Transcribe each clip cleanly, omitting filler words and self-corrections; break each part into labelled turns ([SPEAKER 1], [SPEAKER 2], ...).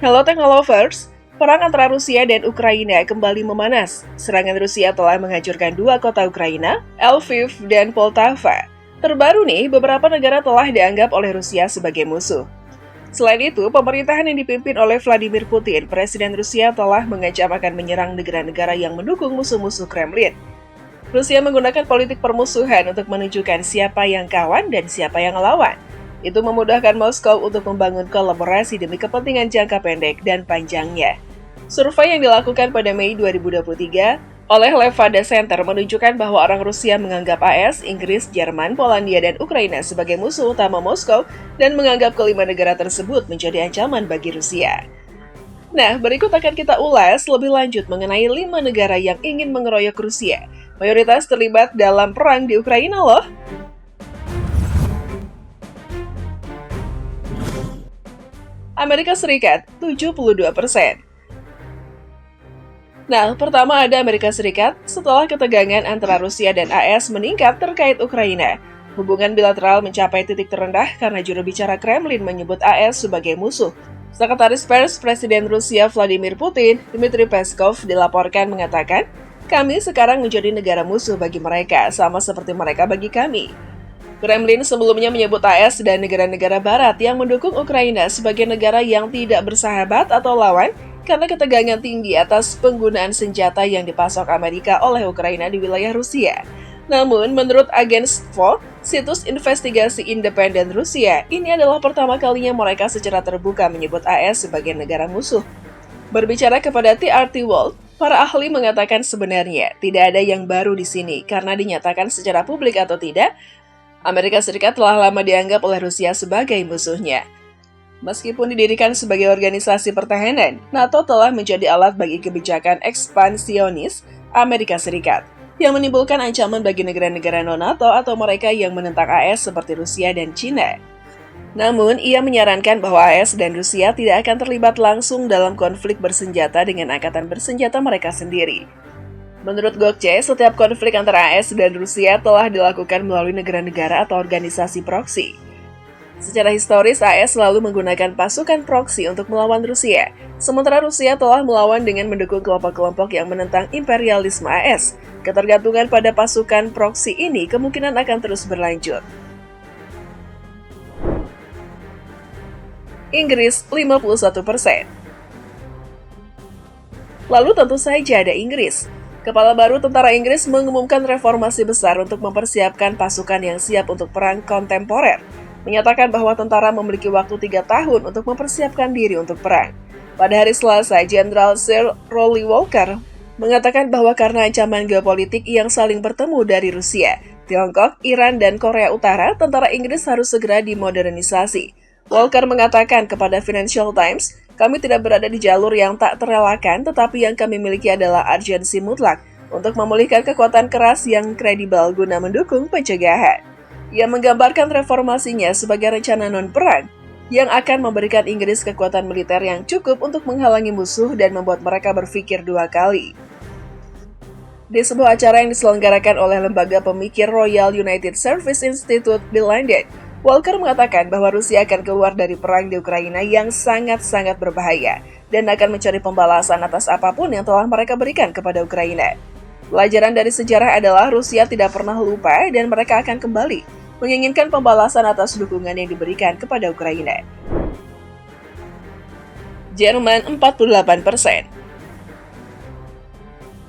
[SPEAKER 1] Halo Technolovers, perang antara Rusia dan Ukraina kembali memanas. Serangan Rusia telah menghancurkan dua kota Ukraina, Lviv dan Poltava. Terbaru nih, beberapa negara telah dianggap oleh Rusia sebagai musuh. Selain itu, pemerintahan yang dipimpin oleh Vladimir Putin, Presiden Rusia telah mengancam akan menyerang negara-negara yang mendukung musuh-musuh Kremlin. Rusia menggunakan politik permusuhan untuk menunjukkan siapa yang kawan dan siapa yang lawan. Itu memudahkan Moskow untuk membangun kolaborasi demi kepentingan jangka pendek dan panjangnya. Survei yang dilakukan pada Mei 2023 oleh Levada Center menunjukkan bahwa orang Rusia menganggap AS, Inggris, Jerman, Polandia, dan Ukraina sebagai musuh utama Moskow dan menganggap kelima negara tersebut menjadi ancaman bagi Rusia. Nah, berikut akan kita ulas lebih lanjut mengenai 5 negara yang ingin mengeroyok Rusia. Mayoritas terlibat dalam perang di Ukraina loh. Amerika Serikat, 72%. Nah, pertama ada Amerika Serikat setelah ketegangan antara Rusia dan AS meningkat terkait Ukraina. Hubungan bilateral mencapai titik terendah karena juru bicara Kremlin menyebut AS sebagai musuh. Sekretaris Pers Presiden Rusia Vladimir Putin, Dmitry Peskov, dilaporkan mengatakan, "Kami sekarang menjadi negara musuh bagi mereka, sama seperti mereka bagi kami." Kremlin sebelumnya menyebut AS dan negara-negara barat yang mendukung Ukraina sebagai negara yang tidak bersahabat atau lawan karena ketegangan tinggi atas penggunaan senjata yang dipasok Amerika oleh Ukraina di wilayah Rusia. Namun, menurut Agentstvo, situs investigasi independen Rusia, ini adalah pertama kalinya mereka secara terbuka menyebut AS sebagai negara musuh. Berbicara kepada TRT World, para ahli mengatakan sebenarnya tidak ada yang baru di sini karena dinyatakan secara publik atau tidak, Amerika Serikat telah lama dianggap oleh Rusia sebagai musuhnya. Meskipun didirikan sebagai organisasi pertahanan, NATO telah menjadi alat bagi kebijakan ekspansionis Amerika Serikat, yang menimbulkan ancaman bagi negara-negara non-NATO atau mereka yang menentang AS seperti Rusia dan China. Namun, ia menyarankan bahwa AS dan Rusia tidak akan terlibat langsung dalam konflik bersenjata dengan angkatan bersenjata mereka sendiri. Menurut Gokce, setiap konflik antara AS dan Rusia telah dilakukan melalui negara-negara atau organisasi proksi. Secara historis, AS selalu menggunakan pasukan proksi untuk melawan Rusia, sementara Rusia telah melawan dengan mendukung kelompok-kelompok yang menentang imperialisme AS. Ketergantungan pada pasukan proksi ini kemungkinan akan terus berlanjut. Inggris, 51%. Lalu tentu saja ada Inggris. Kepala baru tentara Inggris mengumumkan reformasi besar untuk mempersiapkan pasukan yang siap untuk perang kontemporer, menyatakan bahwa tentara memiliki waktu 3 tahun untuk mempersiapkan diri untuk perang. Pada hari Selasa, Jenderal Sir Rolly Walker mengatakan bahwa karena ancaman geopolitik yang saling bertemu dari Rusia, Tiongkok, Iran, dan Korea Utara, tentara Inggris harus segera dimodernisasi. Walker mengatakan kepada Financial Times, "Kami tidak berada di jalur yang tak terelakkan, tetapi yang kami miliki adalah urgensi mutlak untuk memulihkan kekuatan keras yang kredibel guna mendukung pencegahan." Ia menggambarkan reformasinya sebagai rencana non-perang yang akan memberikan Inggris kekuatan militer yang cukup untuk menghalangi musuh dan membuat mereka berpikir 2 kali. Di sebuah acara yang diselenggarakan oleh lembaga pemikir Royal United Service Institute di London, Walker mengatakan bahwa Rusia akan keluar dari perang di Ukraina yang sangat-sangat berbahaya dan akan mencari pembalasan atas apapun yang telah mereka berikan kepada Ukraina. Pelajaran dari sejarah adalah Rusia tidak pernah lupa dan mereka akan kembali menginginkan pembalasan atas dukungan yang diberikan kepada Ukraina. Jerman, 48%.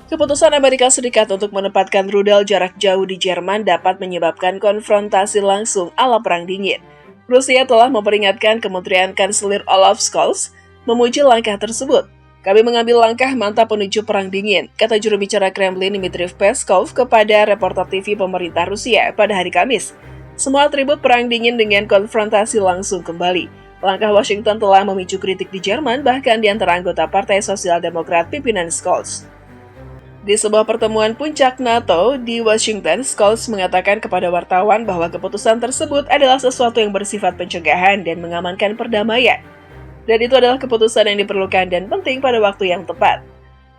[SPEAKER 1] Keputusan Amerika Serikat untuk menempatkan rudal jarak jauh di Jerman dapat menyebabkan konfrontasi langsung ala Perang Dingin. Rusia telah memperingatkan Kementerian Kanselir Olaf Scholz memuji langkah tersebut. "Kami mengambil langkah mantap menuju Perang Dingin," kata juru bicara Kremlin Dmitry Peskov kepada reporter TV pemerintah Rusia pada hari Kamis. Semua atribut Perang Dingin dengan konfrontasi langsung kembali. Langkah Washington telah memicu kritik di Jerman, bahkan di antara anggota Partai Sosial Demokrat pimpinan Scholz. Di sebuah pertemuan puncak NATO di Washington, Scholz mengatakan kepada wartawan bahwa keputusan tersebut adalah sesuatu yang bersifat pencegahan dan mengamankan perdamaian. Dan itu adalah keputusan yang diperlukan dan penting pada waktu yang tepat.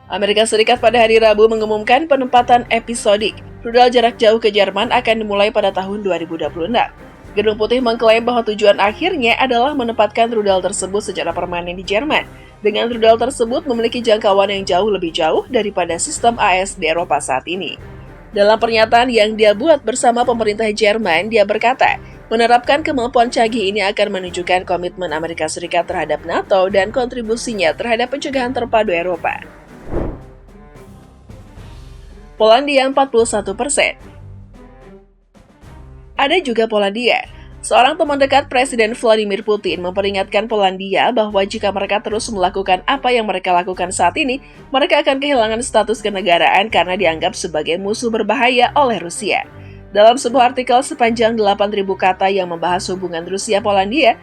[SPEAKER 1] Amerika Serikat pada hari Rabu mengumumkan penempatan episodik rudal jarak jauh ke Jerman akan dimulai pada tahun 2026. Gedung Putih mengklaim bahwa tujuan akhirnya adalah menempatkan rudal tersebut secara permanen di Jerman. Dengan rudal tersebut memiliki jangkauan yang lebih jauh daripada sistem AS di Eropa saat ini. Dalam pernyataan yang dia buat bersama pemerintah Jerman, dia berkata, menerapkan kemampuan canggih ini akan menunjukkan komitmen Amerika Serikat terhadap NATO dan kontribusinya terhadap pencegahan terpadu Eropa. Polandia 41%. Ada juga Polandia. Seorang teman dekat Presiden Vladimir Putin memperingatkan Polandia bahwa jika mereka terus melakukan apa yang mereka lakukan saat ini, mereka akan kehilangan status kenegaraan karena dianggap sebagai musuh berbahaya oleh Rusia. Dalam sebuah artikel sepanjang 8.000 kata yang membahas hubungan Rusia-Polandia,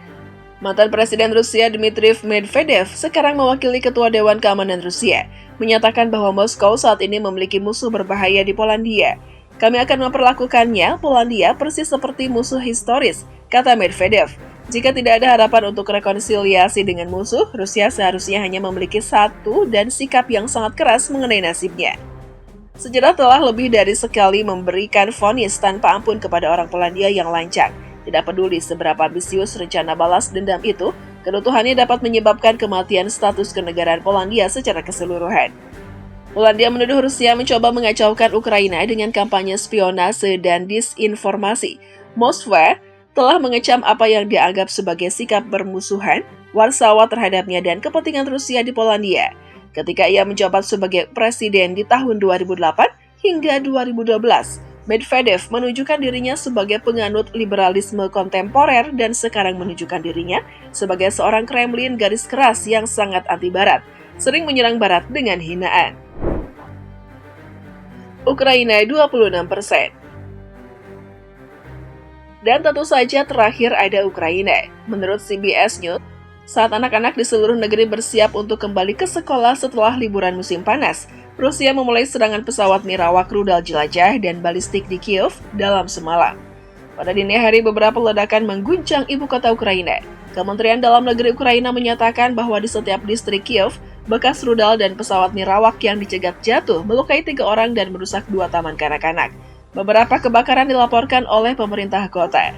[SPEAKER 1] mantan Presiden Rusia Dmitry Medvedev sekarang mewakili Ketua Dewan Keamanan Rusia, menyatakan bahwa Moskow saat ini memiliki musuh berbahaya di Polandia. Kami akan memperlakukannya, Polandia persis seperti musuh historis, kata Medvedev. Jika tidak ada harapan untuk rekonsiliasi dengan musuh, Rusia seharusnya hanya memiliki satu dan sikap yang sangat keras mengenai nasibnya. Sejarah telah lebih dari sekali memberikan vonis tanpa ampun kepada orang Polandia yang lancang. Tidak peduli seberapa ambisius rencana balas dendam itu, kerutuhannya dapat menyebabkan kematian status kenegaraan Polandia secara keseluruhan. Polandia menuduh Rusia mencoba mengacaukan Ukraina dengan kampanye spionase dan disinformasi. Moskwa telah mengecam apa yang dianggap sebagai sikap bermusuhan Warsawa terhadapnya dan kepentingan Rusia di Polandia. Ketika ia menjabat sebagai presiden di tahun 2008 hingga 2012, Medvedev menunjukkan dirinya sebagai penganut liberalisme kontemporer dan sekarang menunjukkan dirinya sebagai seorang Kremlin garis keras yang sangat anti-Barat, sering menyerang Barat dengan hinaan. Ukraina 26%. Dan tentu saja terakhir ada Ukraina. Menurut CBS News, saat anak-anak di seluruh negeri bersiap untuk kembali ke sekolah setelah liburan musim panas, Rusia memulai serangan pesawat nirawak rudal jelajah dan balistik di Kiev dalam semalam. Pada dini hari beberapa ledakan mengguncang ibu kota Ukraina. Kementerian Dalam Negeri Ukraina menyatakan bahwa di setiap distrik Kiev, bekas rudal dan pesawat nirawak yang dicegat jatuh melukai 3 orang dan merusak 2 taman kanak-kanak. Beberapa kebakaran dilaporkan oleh pemerintah kota.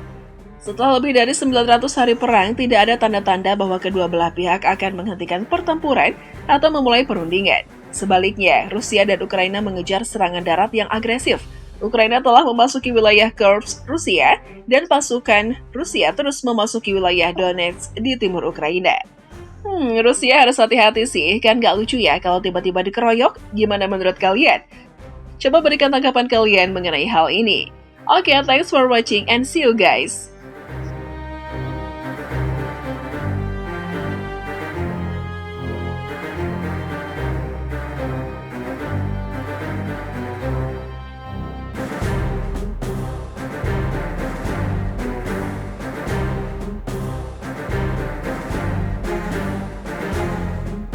[SPEAKER 1] Setelah lebih dari 900 hari perang, tidak ada tanda-tanda bahwa kedua belah pihak akan menghentikan pertempuran atau memulai perundingan. Sebaliknya, Rusia dan Ukraina mengejar serangan darat yang agresif. Ukraina telah memasuki wilayah Kursk, Rusia, dan pasukan Rusia terus memasuki wilayah Donetsk di timur Ukraina. Rusia harus hati-hati sih, kan gak lucu ya kalau tiba-tiba dikeroyok? Gimana menurut kalian? Coba berikan tanggapan kalian mengenai hal ini. Oke, thanks for watching and see you guys!